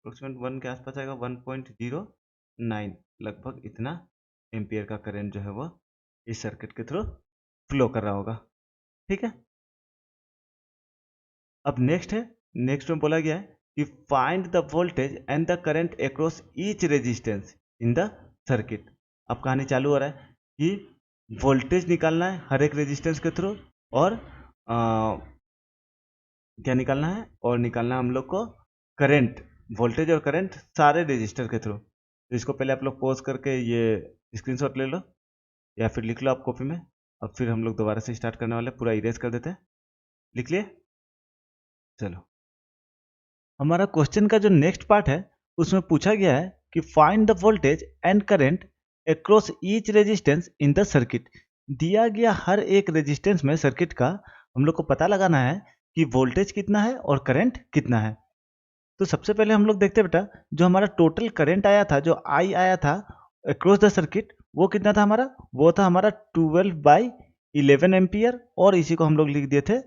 1 के आसपास आएगा, 1.09 लगभग इतना एम्पियर का करंट जो है वो इस सर्किट के थ्रू फ्लो कर रहा होगा। ठीक है, अब नेक्स्ट में बोला गया है कि find the voltage and the current across each resistance in the circuit. अब कहानी चालू हो रहा है कि वोल्टेज निकालना है हर एक रेजिस्टेंस के थ्रू, और क्या निकालना है, और निकालना है हम लोग को करंट, वोल्टेज और करंट सारे रेजिस्टर के थ्रू। तो इसको पहले आप लोग पॉज करके ये स्क्रीनशॉट ले लो, या फिर लिख लो आप कॉपी में। अब फिर हम लोग दोबारा से स्टार्ट करने वाले, पूरा इरेज कर देते हैं। लिख लिए? चलो, हमारा क्वेश्चन का जो नेक्स्ट पार्ट है उसमें पूछा गया है कि find the voltage and current across each resistance in the circuit. दिया गया हर एक रेजिस्टेंस में सर्किट का हम लोग को पता लगाना है कि वोल्टेज कितना है और करंट कितना है। तो सबसे पहले हम लोग देखते हैं बेटा, जो हमारा टोटल करंट आया था, जो आई आया था अक्रॉस द सर्किट, वो कितना था हमारा? वो था हमारा 12/11 एम्पियर, और इसी को हम लोग लिख दिए थे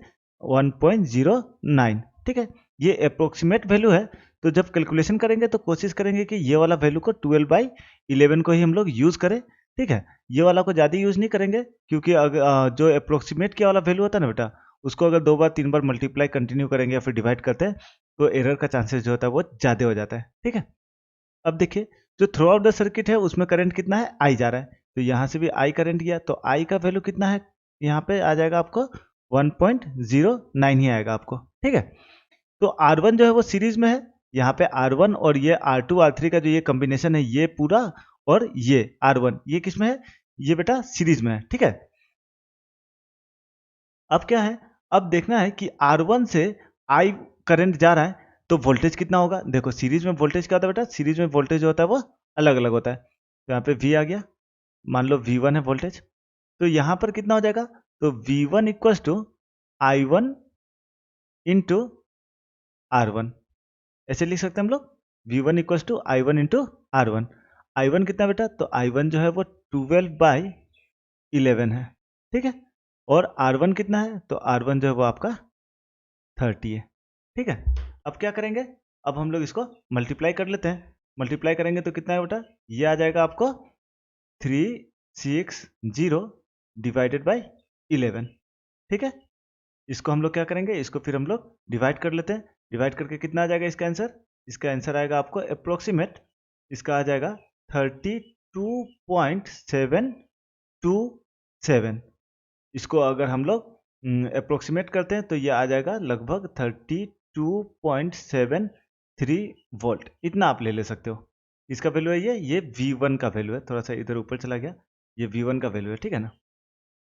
1.09। ठीक है, ये अप्रोक्सीमेट वैल्यू है। तो जब कैलकुलेशन करेंगे तो कोशिश करेंगे कि ये वाला वैल्यू को 12/11 को ही हम लोग यूज करें। ठीक है, ये वाला को ज़्यादा यूज नहीं करेंगे, क्योंकि अगर जो अप्रोक्सीमेट के वाला वैल्यू होता है ना बेटा, उसको अगर 2 बार 3 बार मल्टीप्लाई कंटिन्यू करेंगे या फिर डिवाइड करते हैं तो एरर का चांसेस जो होता है वो ज़्यादा हो जाता है। ठीक है, अब देखिए, जो थ्रू आउट द सर्किट है उसमें करंट कितना है? आई जा रहा है, तो यहाँ से भी आई करंट गया, तो आई का वैल्यू कितना है? यहाँ पे आ जाएगा आपको 1.09 ही आएगा आपको। ठीक है, तो R1 जो है वो सीरीज में है, यहाँ पे R1 और ये R2 R3 का जो ये कॉम्बिनेशन है ये पूरा, और ये R1 ये किस में है? ये बेटा सीरीज में है। ठीक है, अब क्या है, अब देखना है कि R1 से I करंट जा रहा है तो वोल्टेज कितना होगा। देखो सीरीज में वोल्टेज क्या होता है बेटा? सीरीज में वोल्टेज जो होता है वो अलग अलग होता है। तो यहाँ पे V आ गया, मान लो V1 है वोल्टेज, तो यहाँ पर कितना हो जाएगा? तो V1 equals to I1 into R1, ऐसे लिख सकते हैं हम लोग। V1 equals to I1 into R1। I1 कितना बेटा? तो I1 जो है वो 12/11 है। ठीक है, और R1 कितना है? तो R1 जो है वो आपका 30 है। ठीक है, अब क्या करेंगे? अब हम लोग इसको मल्टीप्लाई कर लेते हैं। मल्टीप्लाई करेंगे तो कितना है बेटा? ये आ जाएगा आपको 360 डिवाइडेड बाई 11। ठीक है, इसको हम लोग क्या करेंगे? इसको फिर हम लोग डिवाइड कर लेते हैं। डिवाइड करके कितना आ जाएगा इसका आंसर? इसका आंसर आएगा आपको अप्रोक्सीमेट, इसका आ जाएगा 32.727। इसको अगर हम लोग अप्रोक्सीमेट करते हैं तो ये आ जाएगा लगभग 32.73 वोल्ट, इतना आप ले सकते हो। इसका वैल्यू है ये V1 का वैल्यू है, थोड़ा सा इधर ऊपर चला गया, ये V1 का वैल्यू है। ठीक है ना,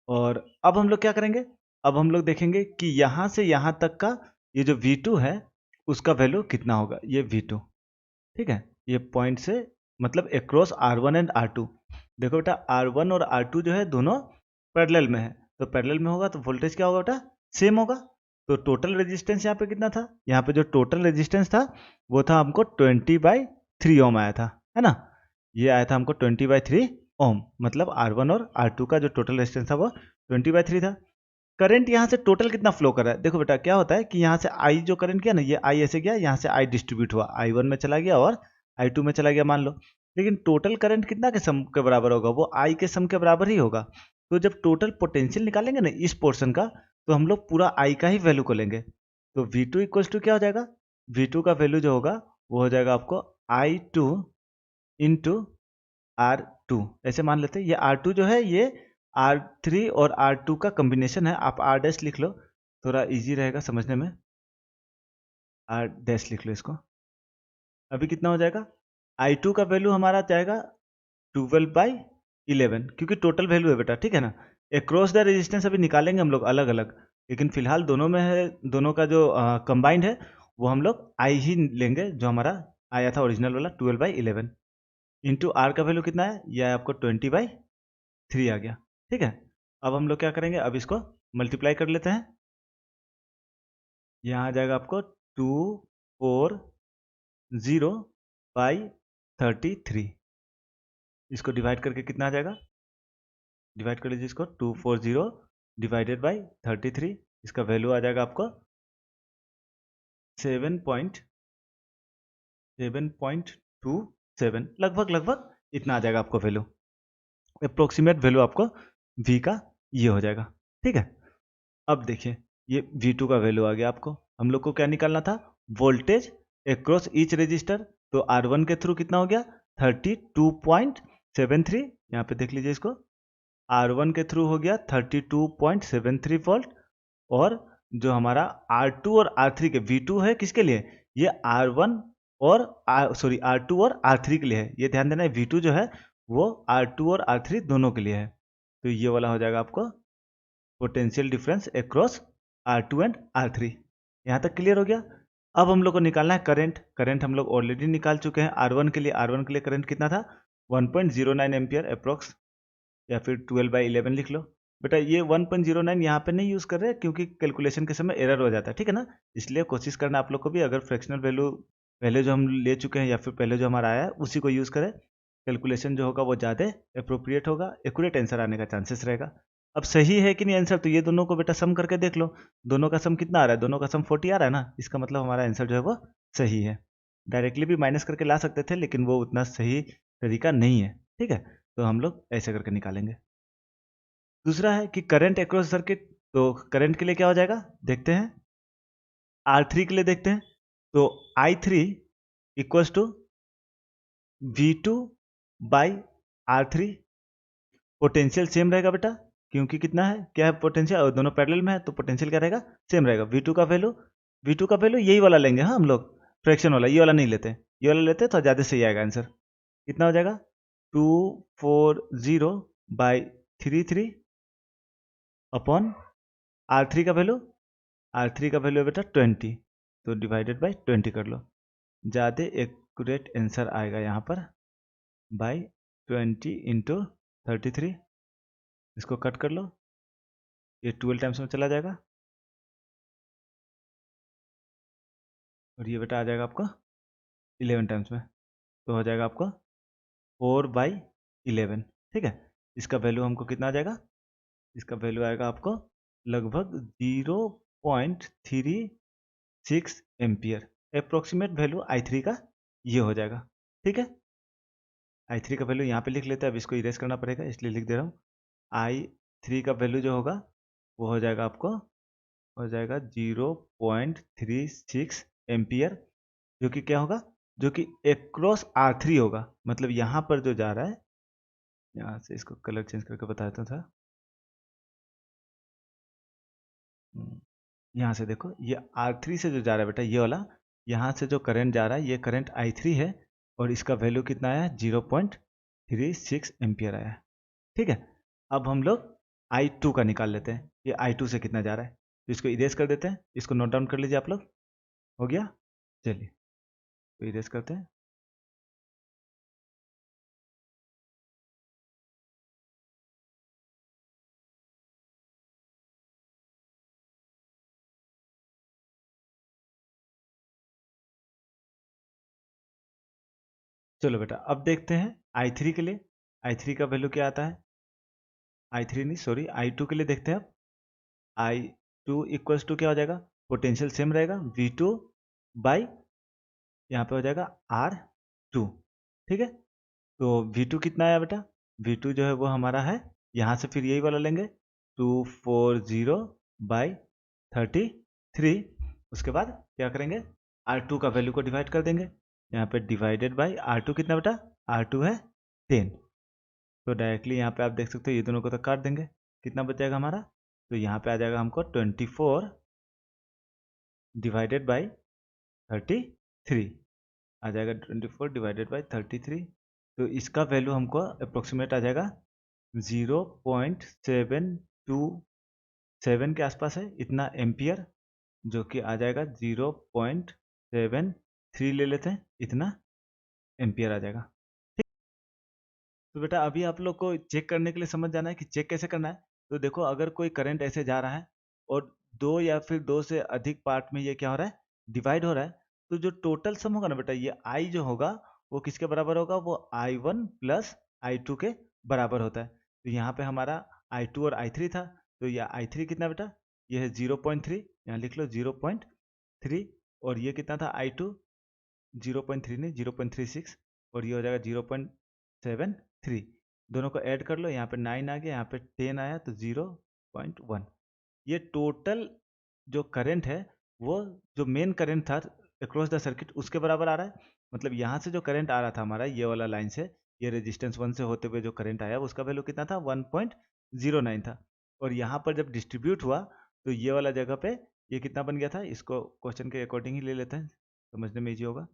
और अब हम लोग क्या करेंगे? अब हम लोग देखेंगे कि यहाँ से यहाँ तक का ये जो V2 है उसका वैल्यू कितना होगा। ये V2, ठीक है, ये पॉइंट से मतलब अक्रॉस R1 एंड R2। देखो बेटा, R1 और R2 जो है दोनों पैरेलल में है, तो पैरेलल में होगा तो वोल्टेज क्या होगा बेटा? सेम होगा। तो टोटल रेजिस्टेंस यहाँ पे कितना था? यहाँ पे जो टोटल रेजिस्टेंस था वो था हमको 20/3 ओम आया था, है ना। ये आया था हमको 20/3 ओम, मतलब R1 और R2 का जो टोटल रेजिस्टेंस था वो 20/3 था। करंट यहाँ से टोटल कितना फ्लो कर रहा है? देखो बेटा, क्या होता है कि यहाँ से आई जो करंट किया ना, ये आई ऐसे गया, यहाँ से आई डिस्ट्रीब्यूट हुआ, I1 में चला गया और I2 में चला गया मान लो। लेकिन टोटल करंट कितना के सम के बराबर होगा? वो आई के सम के बराबर ही होगा। तो जब टोटल पोटेंशियल निकालेंगे ना इस पोर्शन का, तो हम लोग पूरा आई का ही वैल्यू को लेंगे। तो V2 इक्वल्स टू क्या हो जाएगा? V2 का वैल्यू जो होगा वो हो जाएगा आपको I2 इंटू R2, ऐसे मान लेते हैं। ये R2 जो है ये R3 और R2 का कॉम्बिनेशन है, आप R डैश लिख लो, थोड़ा इजी रहेगा समझने में। R डैश लिख लो इसको। अभी कितना हो जाएगा? I2 का वैल्यू हमारा जाएगा 12/11, क्योंकि टोटल वैल्यू है बेटा। ठीक है ना, अक्रॉस द रेजिस्टेंस अभी निकालेंगे हम लोग अलग अलग, लेकिन फिलहाल दोनों में है, दोनों का जो कंबाइंड है वो हम लोग I ही लेंगे, जो हमारा आया था ओरिजिनल वाला 12/11 इंटू आर का वैल्यू कितना है? यह आपको 20/3 आ गया। ठीक है, अब हम लोग क्या करेंगे? अब इसको मल्टीप्लाई कर लेते हैं। यहाँ आ जाएगा आपको 240/33। इसको डिवाइड करके कितना आ जाएगा? डिवाइड कर लीजिए इसको, 240 डिवाइडेड बाई 33, इसका वैल्यू आ जाएगा आपको 7.27, लगभग इतना आ जाएगा आपको वैल्यू। अप्रोक्सीमेट वैल्यू आपको V का ये हो जाएगा। ठीक है, अब देखिए, ये V2 का वैल्यू आ गया आपको। हम लोग को क्या निकालना था? Voltage across each resistor. तो R1 के थ्रू कितना हो गया? 32.73, यहाँ पे देख लीजिए इसको, R1 के थ्रू हो गया 32.73 वोल्ट। और जो हमारा R2 और R3 के, V2 है किसके लिए? ये R1 और R2 और R3 के लिए है। ये ध्यान देना है, V2 जो है वो R2 और R3 दोनों के लिए है। तो ये वाला हो जाएगा आपको potential difference across R2 and R3। यहाँ तक क्लियर हो गया। अब हम लोग को निकालना है करंट। करंट हम लोग ऑलरेडी निकाल चुके हैं। R1 के लिए करंट कितना था 1.09 एम्पियर अप्रॉक्स, या फिर 12/11 लिख लो। बेटा ये 1.09 यहाँ पे नहीं यूज़ कर रहे क्योंकि कैलकुलेशन के समय एरर हो जाता है, ठीक है ना। इसलिए कोशिश करना आप लोग को भी, अगर फ्रैक्शनल वैल्यू पहले जो हम ले चुके हैं या फिर पहले जो हमारा आया है उसी को यूज़ करें। कैलकुलेशन जो होगा वो ज़्यादा अप्रोप्रिएट होगा, एक्यूरेट आंसर आने का चांसेस रहेगा। अब सही है कि नहीं आंसर, तो ये दोनों को बेटा सम करके देख लो। दोनों का सम कितना आ रहा है, दोनों का सम 40 आ रहा है ना, इसका मतलब हमारा आंसर जो है वो सही है। डायरेक्टली भी माइनस करके ला सकते थे लेकिन वो उतना सही तरीका नहीं है, ठीक है। तो हम लोग ऐसे करके निकालेंगे। दूसरा है कि करंट अक्रॉस सर्किट, तो करंट के लिए क्या हो जाएगा देखते हैं। R3 के लिए देखते हैं, तो I3 equals to V2 by R3। Potential same रहेगा बेटा, क्योंकि कितना है, क्या है पोटेंशियल, और दोनों पैरेलल में है तो पोटेंशियल क्या रहेगा, सेम रहेगा। V2 का वैल्यू यही वाला लेंगे, हाँ हम लोग फ्रैक्शन वाला, ये वाला नहीं लेते, ये वाला लेते तो ज़्यादा सही आएगा आंसर। कितना हो जाएगा 240 बाई 33 अपॉन R3 का वैल्यू, R3 का वैल्यू है बेटा 20, तो डिवाइडेड बाई 20 कर लो, ज़्यादा एक्यूरेट आंसर आएगा यहाँ पर। बाई 20 इंटू 33, इसको कट कर लो, ये 12 टाइम्स में चला जाएगा और ये बेटा आ जाएगा आपका 11 टाइम्स में, तो हो जाएगा आपका 4/11, ठीक है। इसका वैल्यू हमको कितना आ जाएगा, इसका वैल्यू आएगा आपको लगभग 0.36 एम्पियर। अप्रोक्सीमेट वैल्यू I3 का ये हो जाएगा, ठीक है। I3 का वैल्यू यहाँ पे लिख लेते हैं, अब इसको इरेज करना पड़ेगा इसलिए लिख दे रहा हूँ। I3 का वैल्यू जो होगा वो हो जाएगा आपको, हो जाएगा 0.36 एम्पियर, जो कि क्या होगा, जो कि एक्रॉस R3 होगा। मतलब यहाँ पर जो जा रहा है, यहाँ से इसको कलर चेंज करके बताता था। यहाँ से देखो, ये R3 से जो जा रहा है बेटा, ये वाला यहाँ से जो करंट जा रहा है, ये करंट I3 है और इसका वैल्यू कितना आया है 0.36 एम्पियर आया है, ठीक है। अब हम लोग I2 का निकाल लेते हैं, ये I2 से कितना जा रहा है, तो इसको इरेज कर देते हैं, इसको नोट डाउन कर लीजिए आप लोग। हो गया, चलिए तो इरेज करते हैं। चलो बेटा अब देखते हैं I3 के लिए। I3 का वैल्यू क्या आता है, I3 नहीं सॉरी I2 के लिए देखते हैं। अब I2 इक्वल्स टू क्या हो जाएगा, पोटेंशियल सेम रहेगा V2 बाई, यहाँ पे हो जाएगा R2, ठीक है। तो V2 कितना आया बेटा, V2 जो है वो हमारा है, यहाँ से फिर यही वाला लेंगे 240 बाई 33। उसके बाद क्या करेंगे, R2 का वैल्यू को डिवाइड कर देंगे, यहाँ पे डिवाइडेड बाई R2 कितना बेटा, R2 है 10। तो डायरेक्टली यहाँ पे आप देख सकते हो ये दोनों को तो काट देंगे, कितना बच जाएगा हमारा, तो यहाँ पे आ जाएगा हमको 24 डिवाइडेड बाई 33 आ जाएगा, 24 डिवाइडेड बाई 33। तो इसका वैल्यू हमको अप्रोक्सीमेट आ जाएगा 0.727 के आसपास है, इतना एम्पियर, जो कि आ जाएगा 0.73 ले लेते हैं, इतना एम्पियर आ जाएगा। तो बेटा अभी आप लोग को चेक करने के लिए समझ जाना है कि चेक कैसे करना है। तो देखो अगर कोई करंट ऐसे जा रहा है और दो या फिर दो से अधिक पार्ट में ये क्या हो रहा है, डिवाइड हो रहा है, तो जो टोटल सम होगा ना बेटा, ये आई जो होगा वो किसके बराबर होगा, वो I1 प्लस I2 के बराबर होता है। तो यहाँ पे हमारा I2 और I3 था, तो ये I3 कितना बेटा, ये है 0.3, यहाँ लिख लो 0.3, और ये कितना था I2, 0.3 नहीं 0.36, और ये हो जाएगा 0.73। दोनों को ऐड कर लो, यहाँ पे 9 आ गया, यहाँ पे 10 आया, तो 0.1। ये टोटल जो करंट है वो जो मेन करंट था अक्रॉस द सर्किट उसके बराबर आ रहा है। मतलब यहाँ से जो करंट आ रहा था हमारा ये वाला लाइन से, ये रेजिस्टेंस 1 से होते हुए जो करंट आया उसका वैल्यू कितना था 1.09 था, और यहाँ पर जब डिस्ट्रीब्यूट हुआ तो ये वाला जगह पे ये कितना बन गया था, इसको क्वेश्चन के अकॉर्डिंग ही ले लेते हैं, समझने में ईजी होगा।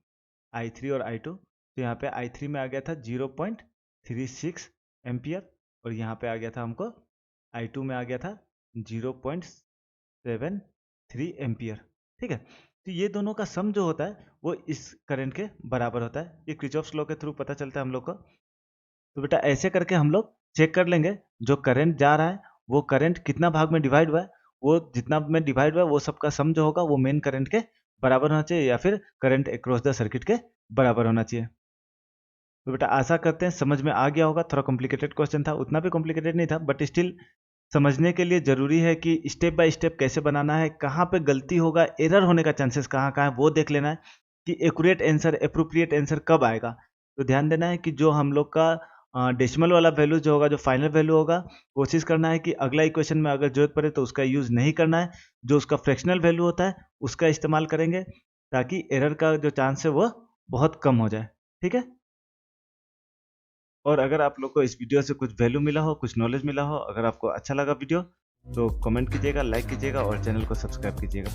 I3 और I2, तो यहाँ पे I3 में आ गया था 0.36 एम्पियर, और यहाँ पे आ गया था हमको I2 में आ गया था 0.73 एम्पियर। ठीक है, तो ये दोनों का सम जो होता है वो इस करंट के बराबर होता है। ये किरचॉफ्स लॉ के थ्रू पता चलता है हम लोग को। तो बेटा ऐसे करके हम लोग चेक कर लेंगे जो करंट जा रहा है वो करंट कितना भाग में डिवाइड हुआ है, वो जितना में डिवाइड हुआ है वो सबका सम जो होगा वो मेन करंट के बराबर होना चाहिए या फिर करंट अक्रॉस द सर्किट के बराबर होना चाहिए। तो बेटा आशा करते हैं समझ में आ गया होगा। थोड़ा कॉम्प्लिकेटेड क्वेश्चन था, उतना भी कॉम्प्लिकेटेड नहीं था, बट स्टिल समझने के लिए जरूरी है कि स्टेप बाय स्टेप कैसे बनाना है, कहाँ पे गलती होगा, एरर होने का चांसेस कहाँ कहाँ है वो देख लेना है कि एक्यूरेट आंसर अप्रोप्रिएट आंसर कब आएगा। तो ध्यान देना है कि जो हम लोग का डेसिमल वाला वैल्यू जो होगा, जो फाइनल वैल्यू होगा, कोशिश करना है कि अगला इक्वेशन में अगर जरूरत पड़े तो उसका यूज नहीं करना है। जो उसका फ्रैक्शनल वैल्यू होता है उसका इस्तेमाल करेंगे ताकि एरर का जो चांस है वो बहुत कम हो जाए। ठीक है, और अगर आप लोग को इस वीडियो से कुछ वैल्यू मिला हो, कुछ नॉलेज मिला हो, अगर आपको अच्छा लगा वीडियो तो कमेंट कीजिएगा, लाइक कीजिएगा और चैनल को सब्सक्राइब कीजिएगा।